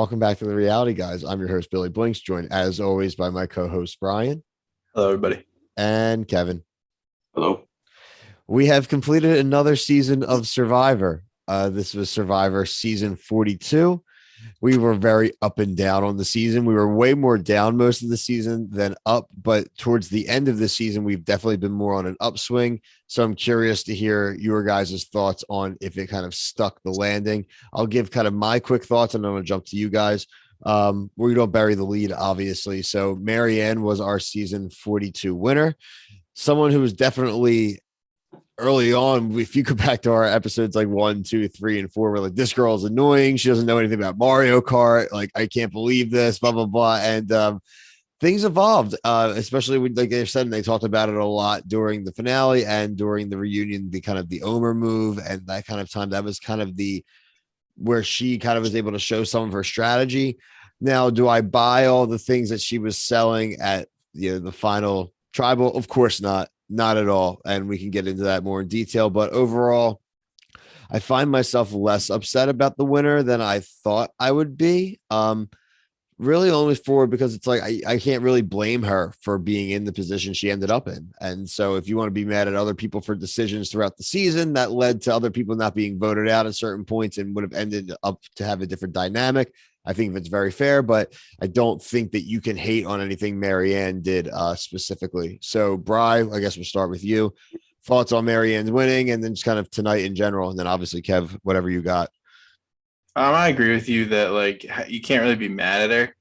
welcome back to the Reality Guys. I'm your host, Billy Blinks, joined as always by my co-host, Brian. Hello, everybody. And Kevin. Hello. We have completed another season of Survivor. This was Survivor season 42. We were very up and down on the season. We were way more down most of the season than up, but towards the end of the season, we've definitely been more on an upswing. So I'm curious to hear your guys' thoughts on if it kind of stuck the landing. I'll give kind of my quick thoughts and I'm going to jump to you guys. We don't bury the lead, obviously. So Marianne was our season 42 winner. Someone who was definitely early on, if you go back to our episodes like 1, 2, 3, and 4, we're like, this girl is annoying. She doesn't know anything about Mario Kart. Like, I can't believe this, blah, blah, blah. And things evolved, especially when, like they said, and they talked about it a lot during the finale and during the reunion, the kind of the Omer move and that kind of time. That was kind of where she kind of was able to show some of her strategy. Now, do I buy all the things that she was selling at the final tribal? Of course not. Not at all. And we can get into that more in detail. But overall, I find myself less upset about the winner than I thought I would be. Really only because it's like I can't really blame her for being in the position she ended up in. And so if you want to be mad at other people for decisions throughout the season that led to other people not being voted out at certain points and would have ended up to have a different dynamic, I think that's very fair, but I don't think that you can hate on anything Marianne did specifically. So, Bri, I guess we'll start with you. Thoughts on Marianne's winning and then just kind of tonight in general. And then obviously, Kev, whatever you got. I agree with you that like you can't really be mad at her.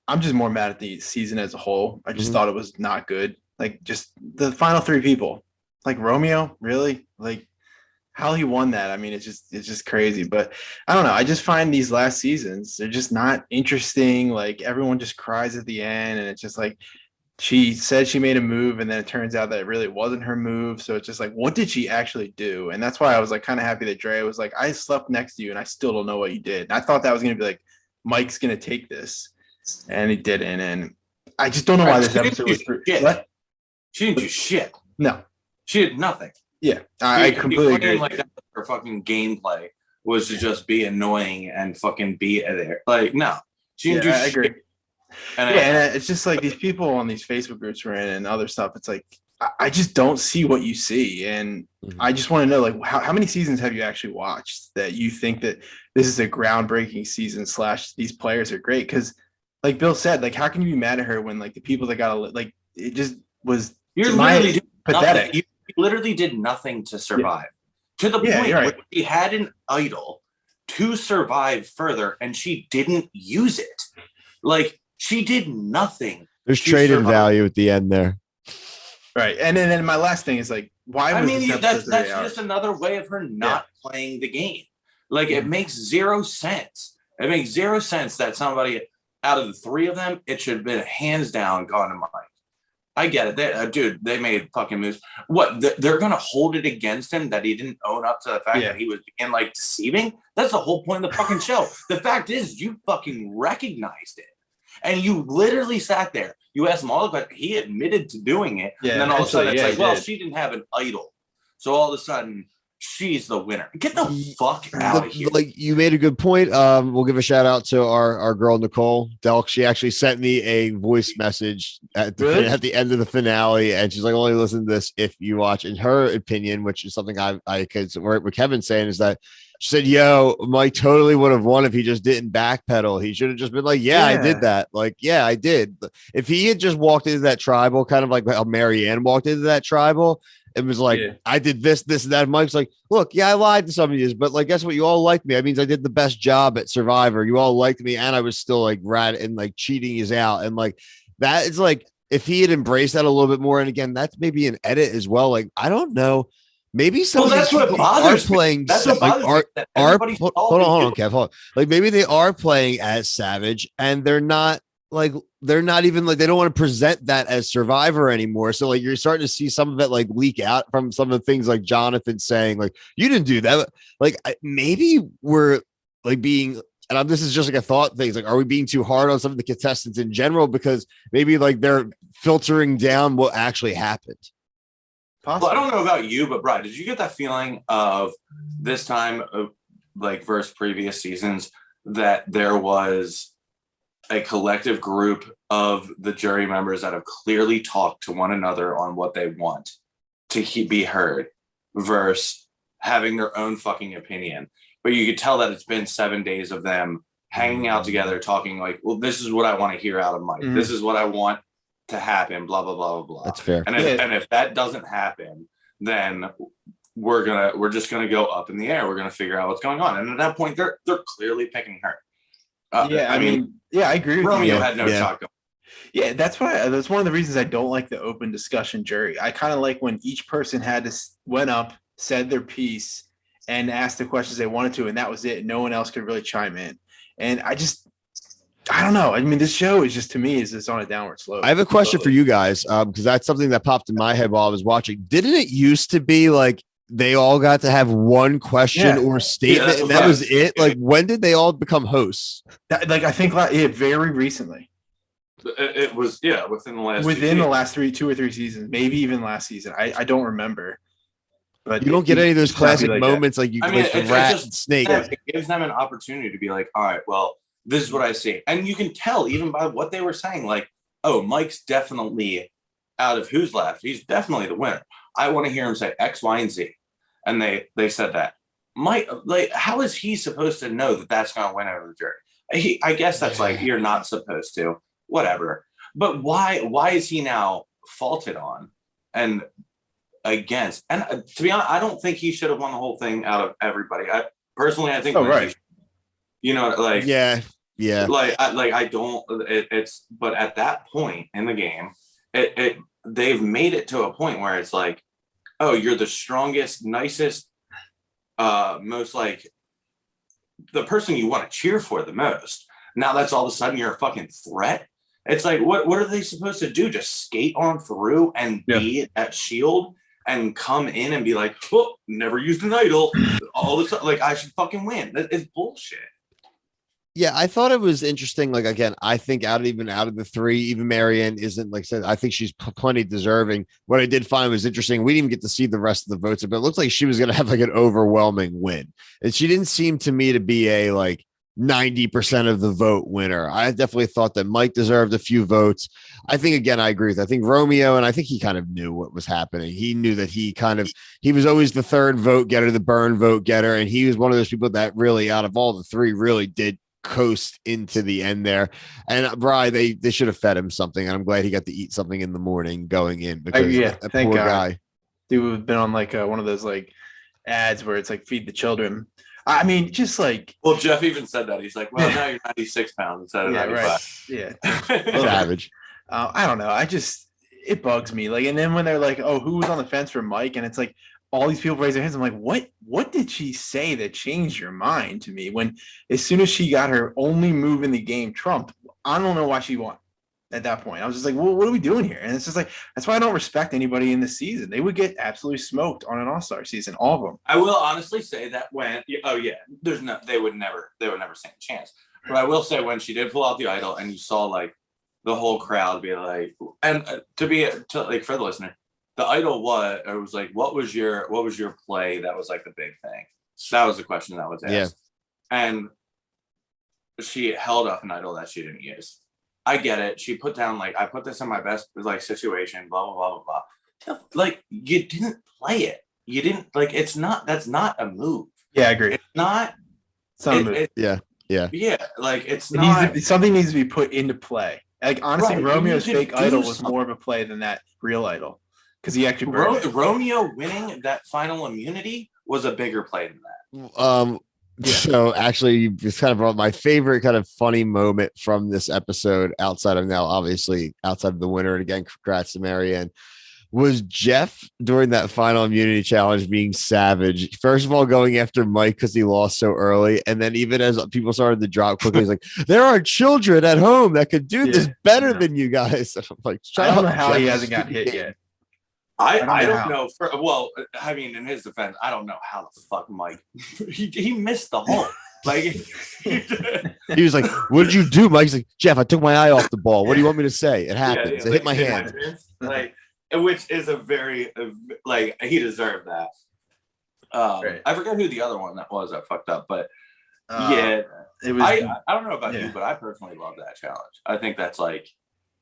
I'm just more mad at the season as a whole. I just thought it was not good. Like just the final 3 people, like Romeo, really? Like how he won that. I mean, it's just crazy. But I don't know. I just find these last seasons, they're just not interesting. Like everyone just cries at the end. And it's just like she said she made a move and then it turns out that it really wasn't her move. So it's just like, what did she actually do? And that's why I was like kind of happy that Dre was like, I slept next to you and I still don't know what you did. And I thought that was going to be like, Mike's going to take this. And he didn't. And I just don't know why this episode was what? She didn't do shit. No. She did nothing. Yeah, I completely agree. Like that, her fucking gameplay was to just be annoying and fucking be there. Like, no, she didn't do shit. I agree. And it's just like these people on these Facebook groups we're in and other stuff. It's like I just don't see what you see, and I just want to know like how many seasons have you actually watched that you think that this is a groundbreaking season / these players are great? Because like Bill said, like how can you be mad at her when like the people that got like it just was literally pathetic. You literally did nothing to survive to the point where she had an idol to survive further and she didn't use it. Like she did nothing. There's trade-in value at the end there. Right. And then my last thing is like, why that's just another way of her not playing the game. Like it makes zero sense. It makes zero sense that somebody out of the 3 of them, it should have been hands down gone to Mike. I get it. They made fucking moves. What? They're going to hold it against him that he didn't own up to the fact that he was being like deceiving? That's the whole point of the fucking show. The fact is, you fucking recognized it. And you literally sat there. You asked him all the questions. He admitted to doing it. Yeah, and then all of a sudden, it's like, well, she didn't have an idol. So all of a sudden, she's the winner. Get the fuck out of here. Like you made a good point. We'll give a shout out to our girl Nicole Delk. She actually sent me a voice message at the end of the finale, and she's like, "Only listen to this if you watch." In her opinion, which is something I could what Kevin's saying is that she said, "Yo, Mike totally would have won if he just didn't backpedal. He should have just been like, yeah, I did that. Like, yeah, I did. If he had just walked into that tribal, kind of like how Marianne walked into that tribal." It was like, I did this, and that. Mike's like, look, I lied to some of you, but like, guess what? You all liked me. That means I did the best job at Survivor. You all liked me, and I was still like rat and like cheating you out. And like, that is like, if he had embraced that a little bit more, and again, that's maybe an edit as well. Like, I don't know. Maybe some of these people are playing. Hold on, Kev. Hold on. Like, maybe they are playing as Savage, and they're not even like they don't want to present that as Survivor anymore. So like you're starting to see some of it like leak out from some of the things like Jonathan saying like you didn't do that. Like maybe we're like being, and this is just like a thought thing. Like, are we being too hard on some of the contestants in general because maybe like they're filtering down what actually happened? Possibly. Well, I don't know about you, but Brad, did you get that feeling of this time, like versus previous seasons? that there was a collective group of the jury members that have clearly talked to one another on what they want to be heard versus having their own fucking opinion. But you could tell that it's been 7 days of them hanging out together, talking like, well, this is what I want to hear out of Mike. This is what I want to happen, blah, blah, blah, blah, blah. That's fair. And if that doesn't happen, then we're just gonna go up in the air. We're gonna figure out what's going on. And at that point, they're clearly picking her. I mean, I agree with Romeo you. had no shotgun. Yeah, that's one of the reasons I don't like the open discussion jury. I kind of like when each person went up, said their piece, and asked the questions they wanted to, and that was it. No one else could really chime in. And I don't know. I mean, this show is just, to me, is on a downward slope. I have a question for you guys, because that's something that popped in my head while I was watching. Didn't it used to be like they all got to have one question or statement, and that was it? Like, when did they all become hosts? I think very recently. It was within the last 2 or 3 seasons, maybe even last season. I don't remember. But you don't get any of those classic moments like you get with Rat and Snake. It gives them an opportunity to be like, all right, well, this is what I see. And you can tell even by what they were saying, like, oh, Mike's definitely out of who's left. He's definitely the winner. I want to hear him say X, Y, and Z. And they said that. Mike, like, how is he supposed to know that that's going to win over the jury? I guess that's like, you're not supposed to, whatever. But why is he now faulted on and against? And to be honest, I don't think he should have won the whole thing out of everybody. I think right. Like like I don't. It's but at that point in the game, they've made it to a point where it's like, oh, you're the strongest, nicest, most like the person you want to cheer for the most. Now that's all of a sudden you're a fucking threat. It's like, what are they supposed to do? Just skate on through and be at Shield and come in and be like, oh, never used an idol. All of a sudden, like, I should fucking win. That is bullshit. Yeah, I thought it was interesting. Like, again, I think out of the 3, even Marianne isn't, like I said, I think she's plenty deserving. What I did find was interesting. We didn't even get to see the rest of the votes, but it looked like she was going to have like an overwhelming win. And she didn't seem to me to be a like 90% of the vote winner. I definitely thought that Mike deserved a few votes. I think, again, I agree with, I think Romeo, and I think he kind of knew what was happening. He knew that he was always the third vote getter, the burn vote getter. And he was one of those people that really, out of all the 3, really did coast into the end there. And Bri, they should have fed him something, and I'm glad he got to eat something in the morning going in, because that poor guy. Dude would have been on like one of those like ads where it's like feed the children. I mean, just like, well, Jeff even said that. He's like, well, now you're 96 pounds instead of 95. Right. Yeah. Savage. I don't know. It bugs me. Like, and then when they're like, oh, who was on the fence for Mike? And it's like, all these people raise their hands. I'm like, what did she say that changed your mind to me? When as soon as she got her only move in the game trumped, I don't know why she won at that point. I was just like, well, what are we doing here? And it's just like, that's why I don't respect anybody in this season. They would get absolutely smoked on an all-star season, all of them. I will honestly say that they would never stand a chance. But I will say, when she did pull out the idol and you saw like the whole crowd be like, and for the listener, the idol was like, what was your play? That was like the big thing. That was the question that was asked. Yeah. And she held up an idol that she didn't use. I get it. She put down like, I put this in my best like situation, blah, blah, blah, blah, blah. Like, you didn't play it. You didn't like, that's not a move. Yeah, I agree. It's not a move. Yeah. Like something needs to be put into play. Like, honestly, right, Romeo's fake idol was more of a play than that real idol. Because he actually Romeo winning that final immunity was a bigger play than that. So actually, it's kind of brought my favorite kind of funny moment from this episode, outside of the winner, and again, congrats to Marianne, was Jeff during that final immunity challenge being savage. First of all, going after Mike because he lost so early, and then even as people started to drop quickly, he's like, there are children at home that could do this better than you guys. And I'm like, I don't know how he hasn't got hit yet. I don't know. I mean, in his defense, I don't know how the fuck Mike he missed the hole. Like, he was like, "What did you do, Mike?" He's like, "Jeff, I took my eye off the ball. What do you want me to say? It happens. It hit my hand." Like, which is a very he deserved that. Right. I forget who the other one that was that fucked up, but Yeah, It was. I don't know about Yeah. you, but I personally love that challenge. I think that's like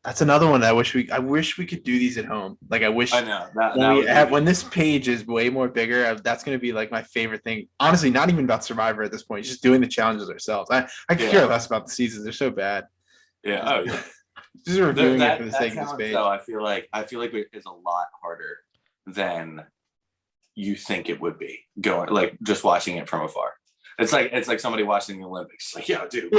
That's another one that I wish we could do these at home. Like I wish I know that when would be when this page is way more bigger, that's going to be like my favorite thing. Honestly, not even about Survivor at this point. Just doing the challenges ourselves. I could care less about the seasons. They're so bad. Yeah. Oh yeah. Just reviewing it for the that sake of this page. Though, I feel like it is a lot harder than you think it would be going like just watching it from afar. It's like somebody watching the Olympics. Like, yeah, dude,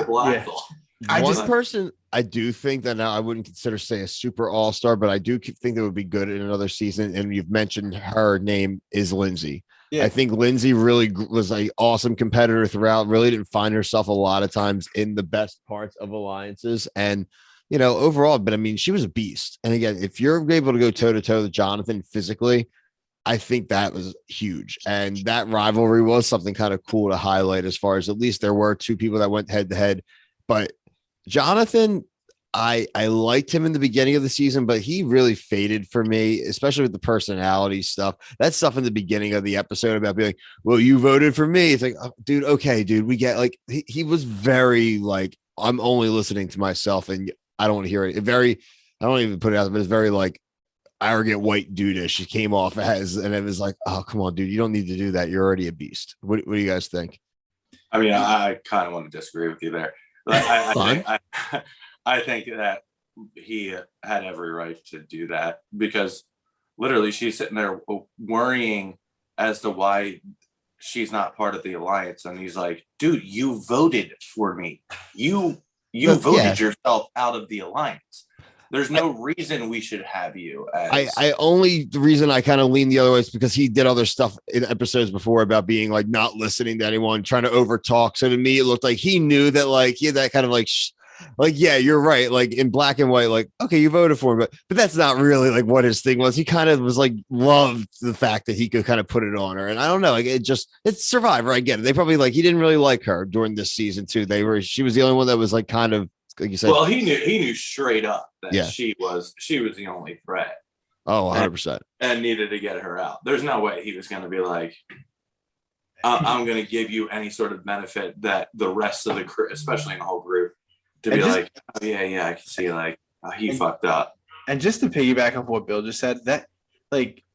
One person I do think that now I wouldn't consider say a super all-star, but I do think that would be good in another season. And you've mentioned her name is Lindsay. Yeah. I think Lindsay really was an awesome competitor throughout, really didn't find herself a lot of times in the best parts of alliances. And, you know, overall, but I mean, she was a beast. And again, if you're able to go toe to toe with Jonathan physically, I think that was huge. And that rivalry was something kind of cool to highlight as far as at least there were two people that went head to head. But Jonathan, I liked him in the beginning of the season, but he really faded for me, especially with the personality stuff. That stuff in the beginning of the episode about being like, well, you voted for me. It's like, oh, dude, okay, dude, we get like he was very like, I'm only listening to myself and I don't want to hear it. I don't even put it out, but it's very like arrogant white dude-ish. She came off as, and it was like, oh, come on, dude, you don't need to do that. You're already a beast. What do you guys think? I mean, I kind of want to disagree with you there. I think that he had every right to do that because literally she's sitting there worrying as to why she's not part of the alliance. And he's like, dude, you voted for me. You voted yourself out of the alliance. There's no reason we should have you. The reason I kind of lean the other way is because he did other stuff in episodes before about being like not listening to anyone, trying to overtalk. So to me, it looked like he knew that like he had that kind of like yeah, you're right. Like in black and white, like, okay, you voted for him, but that's not really like what his thing was. He kind of was like loved the fact that he could kind of put it on her. And I don't know, like it's Survivor. I get it. They probably like he didn't really like her during this season too. She was the only one that was like kind of like you said. Well, he knew straight up that she was the only threat. Oh, 100%. And needed to get her out. There's no way he was going to be like, I'm going to give you any sort of benefit that the rest of the crew, especially in the whole group, to be like, oh, yeah, I can see like he fucked up. And just to piggyback off what Bill just said, that's like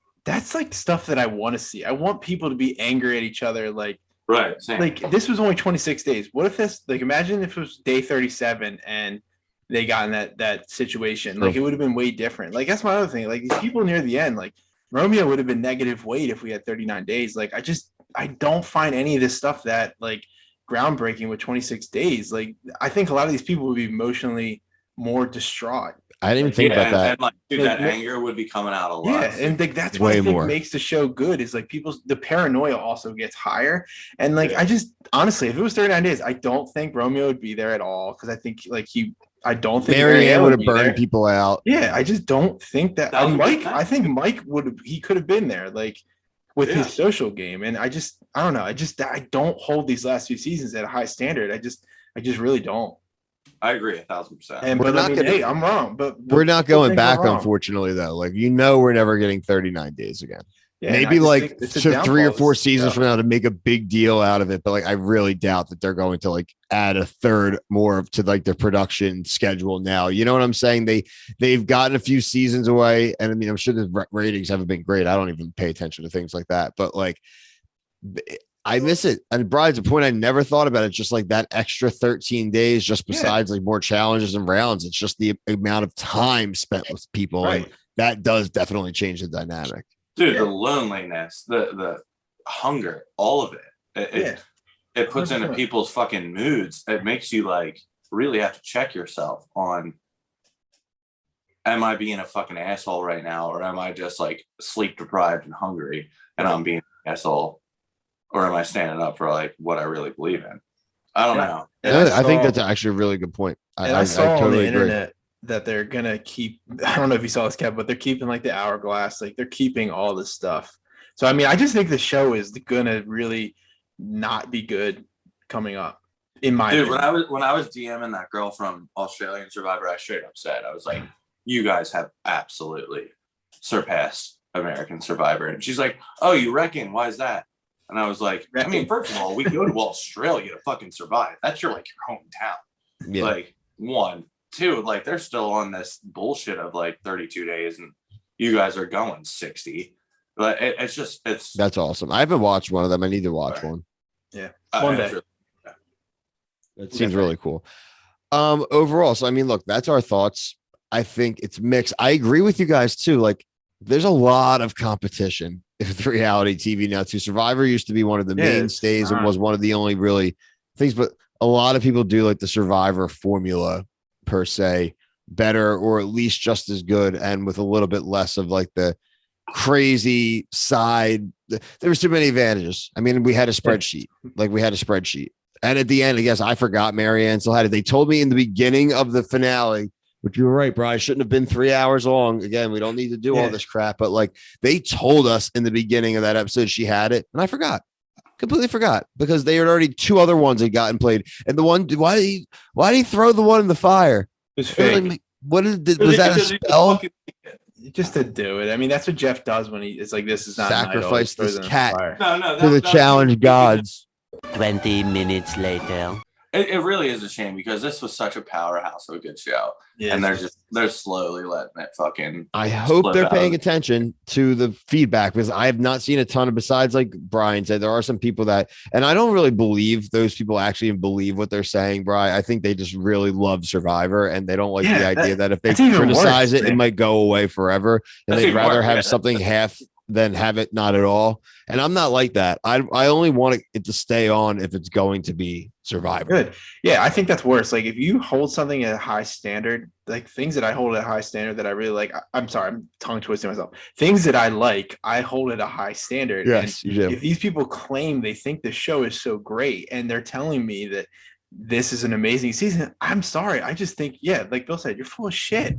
stuff that I want to see. I want people to be angry at each other, like. Right. Same. Like this was only 26 days. What if this? Like, imagine if it was day 37 and they got in that situation. Like, it would have been way different. Like, that's my other thing. Like, these people near the end, like Romeo would have been negative weight if we had 39 days. Like, I don't find any of this stuff that like groundbreaking with 26 days. Like, I think a lot of these people would be emotionally more distraught. I didn't even think about that. And like, dude, that anger would be coming out a lot. Yeah, and like that's what I think makes the show good is like the paranoia also gets higher. And like I just honestly, if it was 39 days, I don't think Romeo would be there at all because I think like I don't think Marianne would have burned people out. Yeah, I just don't think that. I think Mike he could have been there like with his social game. And I don't know. I don't hold these last few seasons at a high standard. I just really don't. I agree 1,000%. And I'm wrong, but we're not going back, unfortunately, though. Like, we're never getting 39 days again. Yeah, maybe like 3 or 4 seasons from now to make a big deal out of it. But like, I really doubt that they're going to like add a third more to like their production schedule now. You know what I'm saying? They've gotten a few seasons away. And I mean, I'm sure the ratings haven't been great. I don't even pay attention to things like that. But like, I miss it. And Brian's a point I never thought about. It's just like that extra 13 days, just besides like more challenges and rounds. It's just the amount of time spent with people. Right. And that does definitely change the dynamic. Dude, the loneliness, the hunger, all of it. It puts into people's fucking moods. It makes you like really have to check yourself on, am I being a fucking asshole right now? Or am I just like sleep deprived and hungry and I'm being an asshole? Or am I standing up for like what I really believe in? I don't know. I think that's actually a really good point. I saw on the internet that they're gonna keep. I don't know if you saw this, Kev, but they're keeping like the hourglass. Like they're keeping all this stuff. So I mean, I just think the show is gonna really not be good coming up. In my opinion. when I was DMing that girl from Australian Survivor, I straight up said, I was like, "You guys have absolutely surpassed American Survivor," and she's like, "Oh, you reckon? Why is that?" And I was like, I mean, first of all, we go to Australia to fucking survive. That's your hometown. Yeah. Like, 1, 2, like they're still on this bullshit of 32 days and you guys are going 60. But that's awesome. I haven't watched one of them. I need to watch one. Yeah. One day. That seems really cool. Overall, so I mean, look, that's our thoughts. I think it's mixed. I agree with you guys too. Like, there's a lot of competition with reality TV now too. Survivor used to be one of the mainstays and was one of the only really things, but a lot of people do like the Survivor formula per se better, or at least just as good, and with a little bit less of like the crazy side. There was too many advantages. I mean, we had a spreadsheet. And at the end, I guess I forgot Marianne still had it. They told me in the beginning of the finale, but you were right, bro. I shouldn't have been 3 hours long. Again, we don't need to do all this crap, but like they told us in the beginning of that episode, she had it. And I completely forgot, because they had already 2 other ones had gotten played. And the one, why did he throw the one in the fire? It was fake. Was that a spell? Just to do it. I mean, that's what Jeff does when it's like, this is not sacrifice this cat to the challenge gods. 20 minutes later. It really is a shame, because this was such a powerhouse of a good show. Yeah, and they're slowly letting it fucking. I hope they're paying attention to the feedback, because I have not seen a ton of, besides like Brian said, there are some people that, and I don't really believe those people actually believe what they're saying, Brian. I think they just really love Survivor, and they don't like the idea that if they criticize it might go away forever, and they'd rather have something half than have it not at all. And I'm not like that. I only want it to stay on if it's going to be Survivor. Good. Yeah, I think that's worse. Like, if you hold something at a high standard, like things that I hold at a high standard that I really like, I'm sorry, I'm tongue twisting myself. Things that I like, I hold at a high standard. Yes, and you do. If these people claim they think the show is so great and they're telling me that this is an amazing season, I'm sorry. I just think, like Bill said, you're full of shit.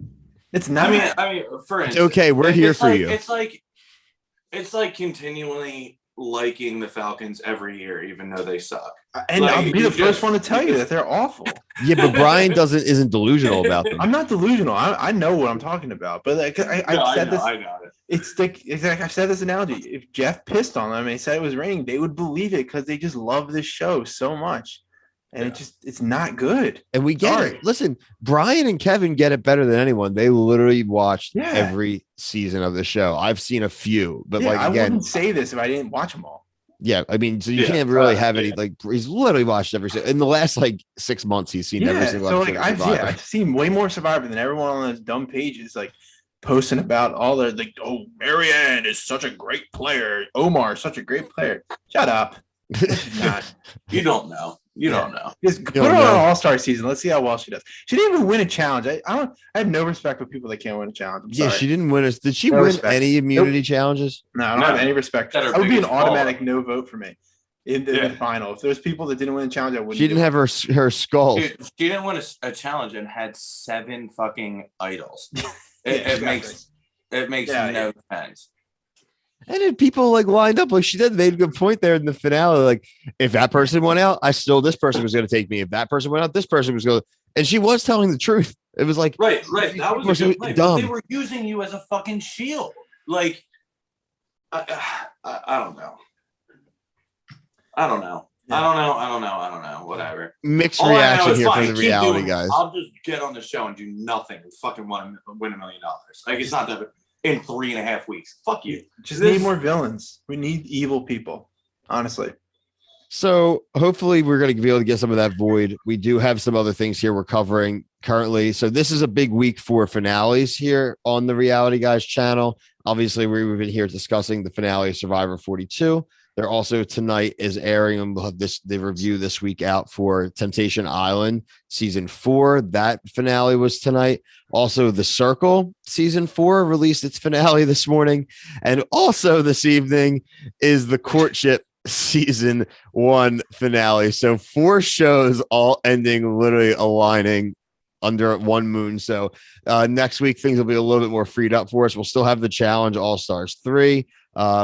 It's not. I mean, for instance, it's okay. We're here for you. It's like continually liking the Falcons every year, even though they suck. And I'll be the first one to tell you that they're awful. Yeah, but Brian isn't delusional about them. I'm not delusional. I know what I'm talking about. But like I said this. I got it. It's like I said this analogy. If Jeff pissed on them and he said it was raining, they would believe it because they just love this show so much. And it's not good. And we get it. Listen, Brian and Kevin get it better than anyone. They literally watched every season of the show. I've seen a few, but I wouldn't say this if I didn't watch them all. Yeah, I mean, so you can't really have any he's literally watched every in the last 6 months. He's seen every single episode. So I've seen way more Survivor than everyone on those dumb pages posting about all their Marianne is such a great player. Omar is such a great player. Shut up. You don't know. You don't know. Just put her on an all-star season. Let's see how well she does. She didn't even win a challenge. I have no respect for people that can't win a challenge. She didn't win. Did she win any immunity challenges? No, I don't have any respect. That would be an automatic no vote for me in the final. If there's people that didn't win a challenge, I wouldn't. She didn't have her skull. She didn't win a challenge and had 7 fucking idols. It makes no sense. And then people lined up, she did, made a good point there in the finale. If that person went out, this person was going to take me. If that person went out, this person was going to, and she was telling the truth. It was right. That was a good point. They were using you as a fucking shield. I don't know. I don't know. Whatever. Mixed reaction here from the reality guys. I'll just get on the show and do nothing and fucking win $1 million. It's not that in 3.5 weeks. Fuck you. Just need more villains. We need evil people, honestly. So hopefully we're going to be able to get some of that void. We do have some other things here we're covering currently. So this is a big week for finales here on the Reality Guys channel. Obviously, we've been here discussing the finale of Survivor 42. There also tonight is airing, and we'll have the review this week out for Temptation Island season 4. That finale was tonight. Also, The Circle season 4 released its finale this morning. And also this evening is the Courtship season 1 finale. So 4 shows all ending, literally aligning under one moon. So next week, things will be a little bit more freed up for us. We'll still have the challenge All Stars 3.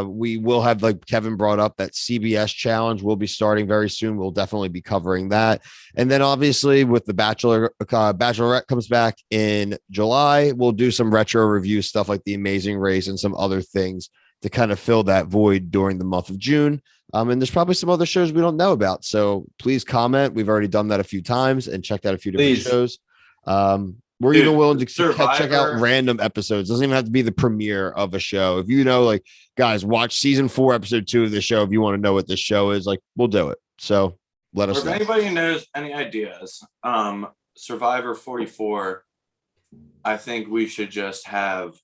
We will have, like Kevin brought up, that CBS challenge will be starting very soon. We'll definitely be covering that. And then obviously with the Bachelorette comes back in July, we'll do some retro review stuff like The Amazing Race and some other things to kind of fill that void during the month of June. And there's probably some other shows we don't know about. So please comment. We've already done that a few times and checked out a few different shows. We're even willing to check out random episodes. Doesn't even have to be the premiere of a show. If you know, like, guys, watch season 4, episode 2 of the show. If you want to know what this show is, like, we'll do it. So let us know. If anybody knows any ideas, Survivor 44, I think we should just have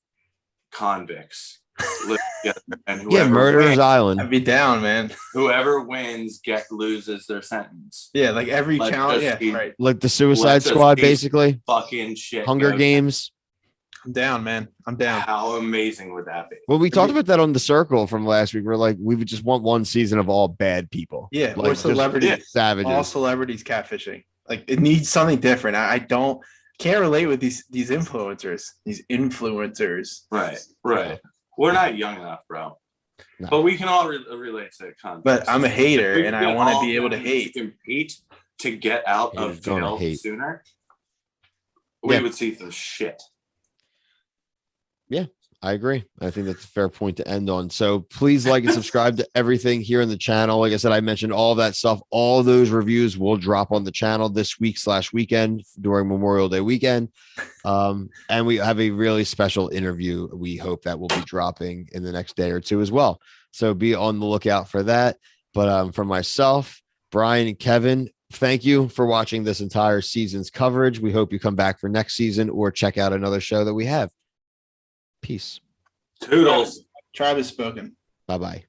convicts live together, and Murderers Island. I'd be down, man. Whoever wins loses their sentence. Yeah, like every challenge. Yeah, right. Like the Suicide Squad, basically. Fucking shit. Hunger Games. I'm down, man. I'm down. How amazing would that be? Well, we talked about that on the circle from last week. We're like, we would just want one season of all bad people. Yeah, like or celebrities, savages. All celebrities catfishing. Like, it needs something different. I can't relate with these influencers. These influencers. Right. We're not young enough, bro. No. But we can all relate to content. But I'm a hater, and I want to be able to hate. To compete to get out of jail sooner. We would see the shit. Yeah, I agree. I think that's a fair point to end on. So please like and subscribe to everything here in the channel. Like I said, I mentioned all that stuff. All those reviews will drop on the channel this week/weekend during Memorial Day weekend. And we have a really special interview. We hope that will be dropping in the next day or two as well. So be on the lookout for that. But for myself, Brian, and Kevin, thank you for watching this entire season's coverage. We hope you come back for next season or check out another show that we have. Peace. Toodles. Tribe has spoken. Bye-bye.